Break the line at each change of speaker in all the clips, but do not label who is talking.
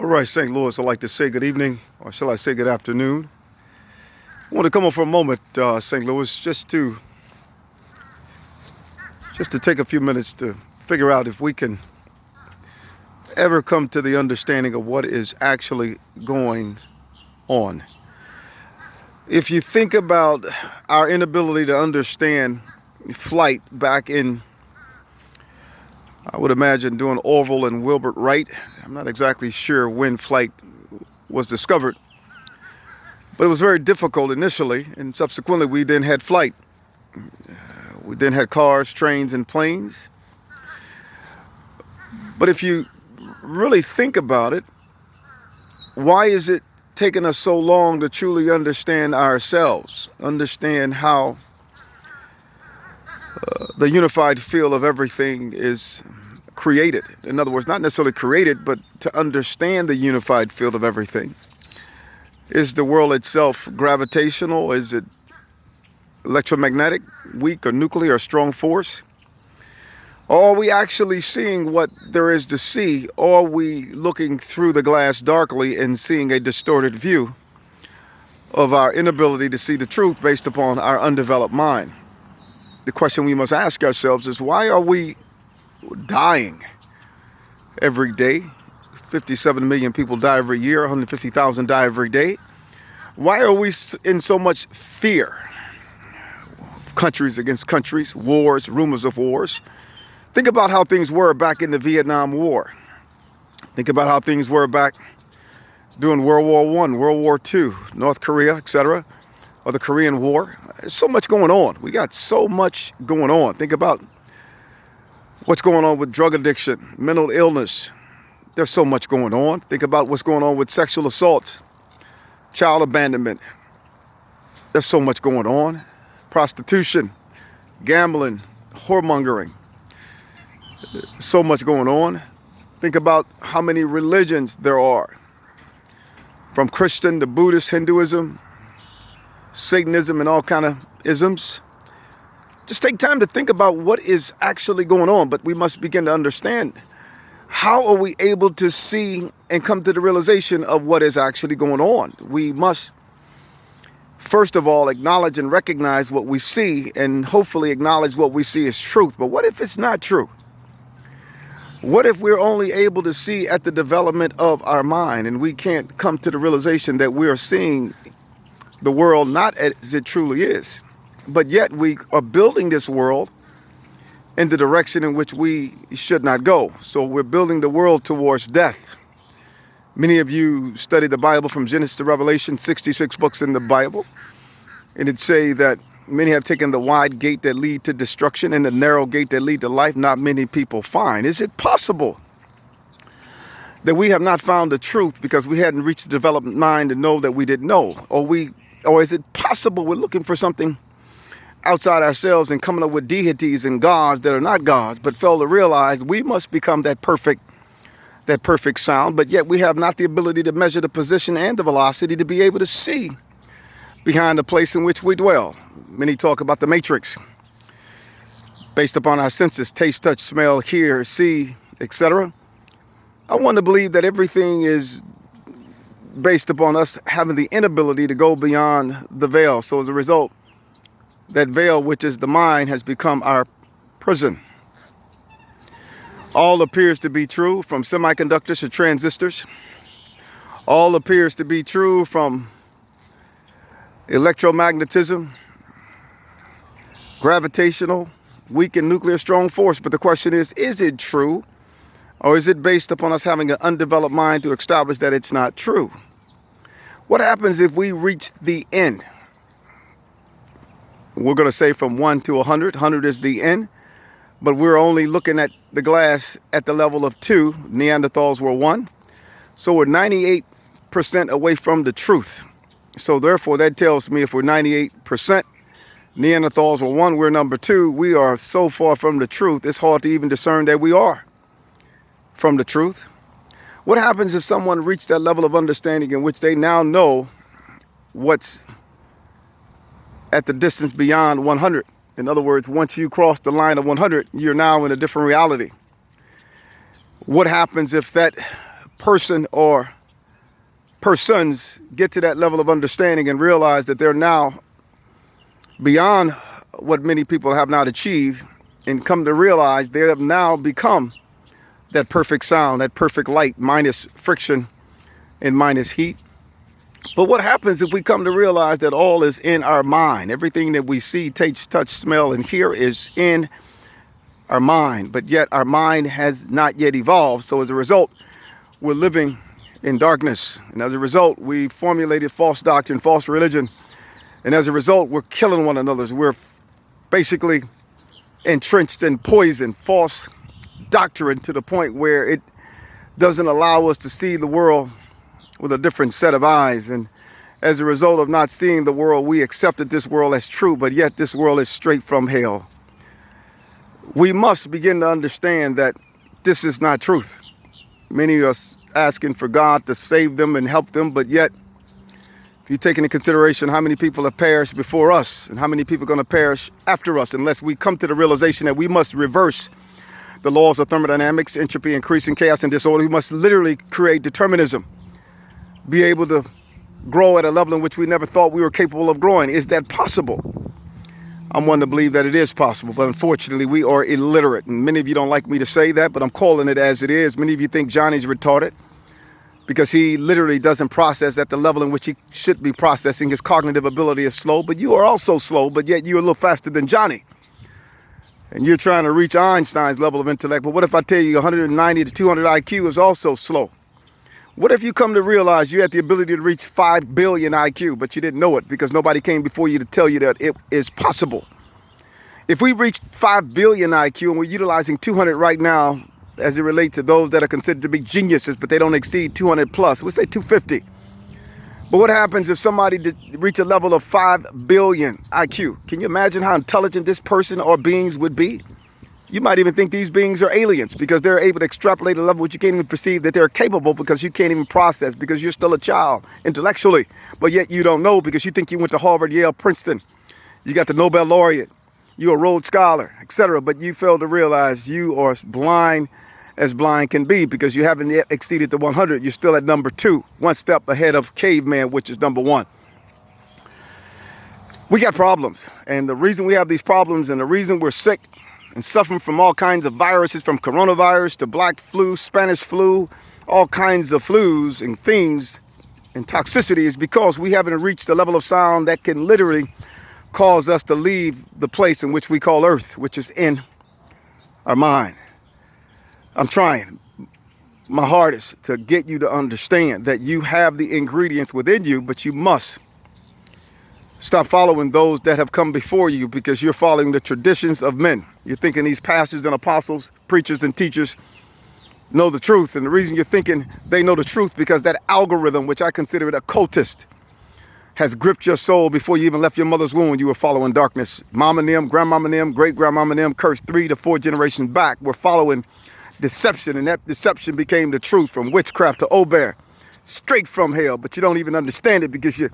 All right, St. Louis, I'd like to say good evening, or shall I say good afternoon. I want to come on for a moment, St. Louis, just to take a few minutes to figure out if we can ever come to the understanding of what is actually going on. If you think about our inability to understand flight back in, I would imagine, doing Orville and Wilbur Wright. I'm not exactly sure when flight was discovered, but it was very difficult initially, and subsequently we then had flight. We then had cars, trains, and planes. But if you really think about it, why is it taking us so long to truly understand ourselves, understand how the unified field of everything is created? In other words, not necessarily created, but to understand the unified field of everything. Is the world itself gravitational? Is it electromagnetic, weak or nuclear or strong force? Or are we actually seeing what there is to see? Or are we looking through the glass darkly and seeing a distorted view of our inability to see the truth based upon our undeveloped mind? The question we must ask ourselves is, why are we dying every day? 57 million people die every year, 150,000 die every day. Why are we in so much fear? Countries against countries, wars, rumors of wars. Think about how things were back in the Vietnam War. Think about how things were back during World War I, World War II, North Korea, etc., or the Korean War. There's so much going on. We got so much going on. Think about what's going on with drug addiction, mental illness. There's so much going on. Think about what's going on with sexual assault, child abandonment. There's so much going on. Prostitution, gambling, whoremongering. So much going on. Think about how many religions there are, from Christian to Buddhist, Hinduism, Satanism, and all kind of isms. Just take time to think about what is actually going on, but we must begin to understand, how are we able to see and come to the realization of what is actually going on? We must, first of all, acknowledge and recognize what we see, and hopefully acknowledge what we see as truth. But what if it's not true? What if we're only able to see at the development of our mind, and we can't come to the realization that we are seeing the world not as it truly is, but yet we are building this world in the direction in which we should not go. So we're building the world towards death. Many of you study the Bible from Genesis to Revelation, 66 books in the Bible, and it say that many have taken the wide gate that lead to destruction and the narrow gate that lead to life. Not many people find. Is it possible that we have not found the truth because we hadn't reached the developed mind to know that we didn't know? Or is it possible we're looking for something outside ourselves and coming up with deities and gods that are not gods, but fail to realize we must become that perfect sound, but yet we have not the ability to measure the position and the velocity to be able to see behind the place in which we dwell. Many talk about the matrix based upon our senses: taste, touch, smell, hear, see, etc. I want to believe that everything is based upon us having the inability to go beyond the veil. So as a result, that veil, which is the mind, has become our prison. All appears to be true, from semiconductors to transistors. All appears to be true, from electromagnetism, gravitational, weak and nuclear, strong force. But the question is it true? Or is it based upon us having an undeveloped mind to establish that it's not true? What happens if we reach the end? We're going to say from 1 to 100. 100 is the end. But we're only looking at the glass at the level of 2. Neanderthals were 1. So we're 98% away from the truth. So therefore, that tells me if we're 98%, Neanderthals were 1, we're number 2. We are so far from the truth, it's hard to even discern that we are from the truth. What happens if someone reached that level of understanding in which they now know what's at the distance beyond 100? In other words, once you cross the line of 100, you're now in a different reality. What happens if that person or persons get to that level of understanding and realize that they're now beyond what many people have not achieved, and come to realize they have now become that perfect sound, that perfect light, minus friction and minus heat. But what happens if we come to realize that all is in our mind? Everything that we see, taste, touch, smell, and hear is in our mind, but yet our mind has not yet evolved. So as a result, we're living in darkness. And as a result, we formulated false doctrine, false religion. And as a result, we're killing one another. We're basically entrenched in poison, false doctrine, to the point where it doesn't allow us to see the world with a different set of eyes. And as a result of not seeing the world, we accepted this world as true, but yet this world is straight from hell. We must begin to understand that this is not truth. Many of us asking for God to save them and help them, but yet if you take into consideration how many people have perished before us and how many people are going to perish after us, unless we come to the realization that we must reverse the laws of thermodynamics, entropy, increasing chaos and disorder, we must literally create determinism, be able to grow at a level in which we never thought we were capable of growing. Is that possible? I'm one to believe that it is possible, but unfortunately we are illiterate. And many of you don't like me to say that, but I'm calling it as it is. Many of you think Johnny's retarded because he literally doesn't process at the level in which he should be processing. His cognitive ability is slow, but you are also slow, but yet you're a little faster than Johnny. And you're trying to reach Einstein's level of intellect. But what if I tell you 190 to 200 IQ is also slow? What if you come to realize you had the ability to reach 5 billion IQ, but you didn't know it because nobody came before you to tell you that it is possible? If we reached 5 billion IQ and we're utilizing 200 right now as it relates to those that are considered to be geniuses, but they don't exceed 200 plus, we'll say 250. But what happens if somebody did reach a level of 5 billion IQ? Can you imagine how intelligent this person or beings would be? You might even think these beings are aliens because they're able to extrapolate a level which you can't even perceive that they're capable, because you can't even process because you're still a child intellectually. But yet you don't know because you think you went to Harvard, Yale, Princeton. You got the Nobel laureate. You're a Rhodes Scholar, etc. But you fail to realize you are blind as blind can be because you haven't yet exceeded the 100. You're still at number 2, one step ahead of caveman, which is number 1. We got problems. And the reason we have these problems and the reason we're sick and suffering from all kinds of viruses, from coronavirus to black flu, Spanish flu, all kinds of flus and things and toxicity, is because we haven't reached the level of sound that can literally cause us to leave the place in which we call Earth, which is in our mind. I'm trying my hardest to get you to understand that you have the ingredients within you, but you must stop following those that have come before you because you're following the traditions of men. You're thinking these pastors and apostles, preachers and teachers know the truth. And the reason you're thinking they know the truth because that algorithm, which I consider it occultist, has gripped your soul before you even left your mother's womb. You were following darkness. Mama and them, grandmama and them, great grandmama and them, cursed 3 to 4 generations back. We're following deception, and that deception became the truth, from witchcraft to Obeah, straight from hell. But you don't even understand it because you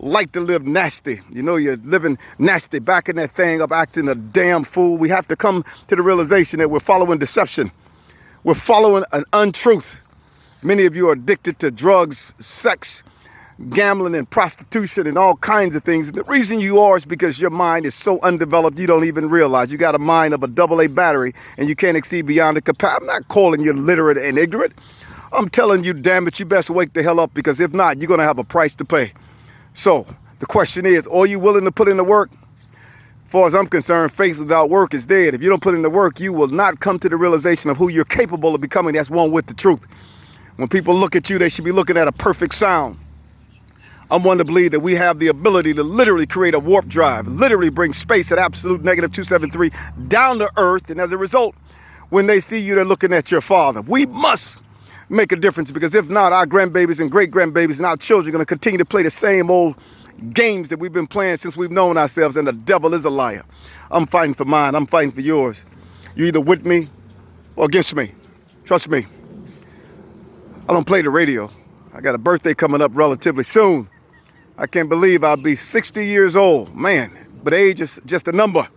like to live nasty. You know, you're living nasty, backing that thing up, acting a damn fool. We have to come to the realization that we're following deception. We're following an untruth. Many of you are addicted to drugs, sex, gambling, and prostitution, and all kinds of things. And the reason you are is because your mind is so undeveloped you don't even realize. You got a mind of a AA battery and you can't exceed beyond the capacity. I'm not calling you literate and ignorant. I'm telling you, damn it, you best wake the hell up, because if not, you're going to have a price to pay. So the question is, are you willing to put in the work? As far as I'm concerned, faith without work is dead. If you don't put in the work, you will not come to the realization of who you're capable of becoming. That's one with the truth. When people look at you, they should be looking at a perfect sound. I'm one to believe that we have the ability to literally create a warp drive, literally bring space at absolute negative 273 down to Earth. And as a result, when they see you, they're looking at your father. We must make a difference, because if not, our grandbabies and great grandbabies and our children are going to continue to play the same old games that we've been playing since we've known ourselves, and the devil is a liar. I'm fighting for mine. I'm fighting for yours. You're either with me or against me. Trust me. I don't play the radio. I got a birthday coming up relatively soon. I can't believe I'll be 60 years old. Man, but age is just a number.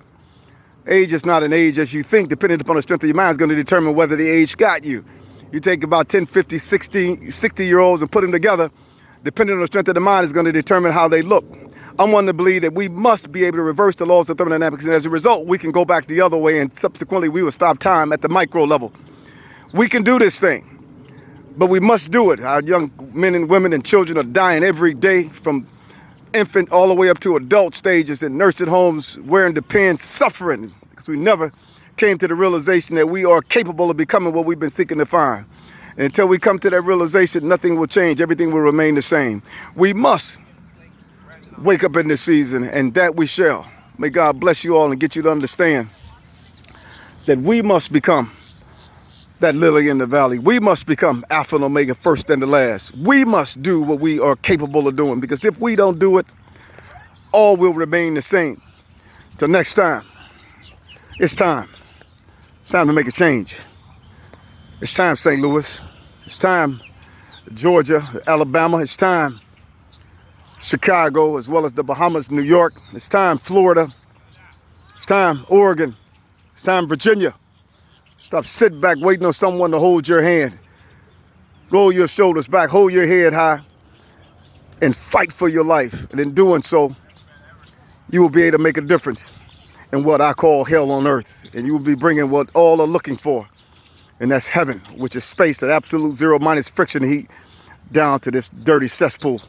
Age is not an age as you think. Depending upon the strength of your mind is going to determine whether the age got you. You take about 10, 50, 60-year-olds and put them together, depending on the strength of the mind is going to determine how they look. I'm one to believe that we must be able to reverse the laws of thermodynamics, and as a result, we can go back the other way, and subsequently we will stop time at the micro level. We can do this thing, but we must do it. Our young men and women and children are dying every day, from infant all the way up to adult stages in nursing homes, wearing the pins, suffering, because we never came to the realization that we are capable of becoming what we've been seeking to find. And until we come to that realization, nothing will change. Everything will remain the same. We must wake up in this season, and that we shall. May God bless you all and get you to understand that we must become that lily in the valley. We must become Alpha and Omega, first and the last. We must do what we are capable of doing, because if we don't do it, all will remain the same. Till next time, it's time. It's time to make a change. It's time, St. Louis. It's time, Georgia, Alabama. It's time, Chicago, as well as the Bahamas, New York. It's time, Florida. It's time, Oregon. It's time, Virginia. Stop sitting back waiting on someone to hold your hand. Roll your shoulders back, hold your head high, and fight for your life. And in doing so, you will be able to make a difference in what I call hell on earth. And you will be bringing what all are looking for, and that's heaven, which is space at absolute zero minus friction heat, down to this dirty cesspool,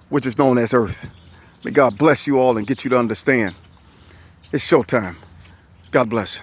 which is known as earth. May God bless you all and get you to understand. It's showtime. God bless.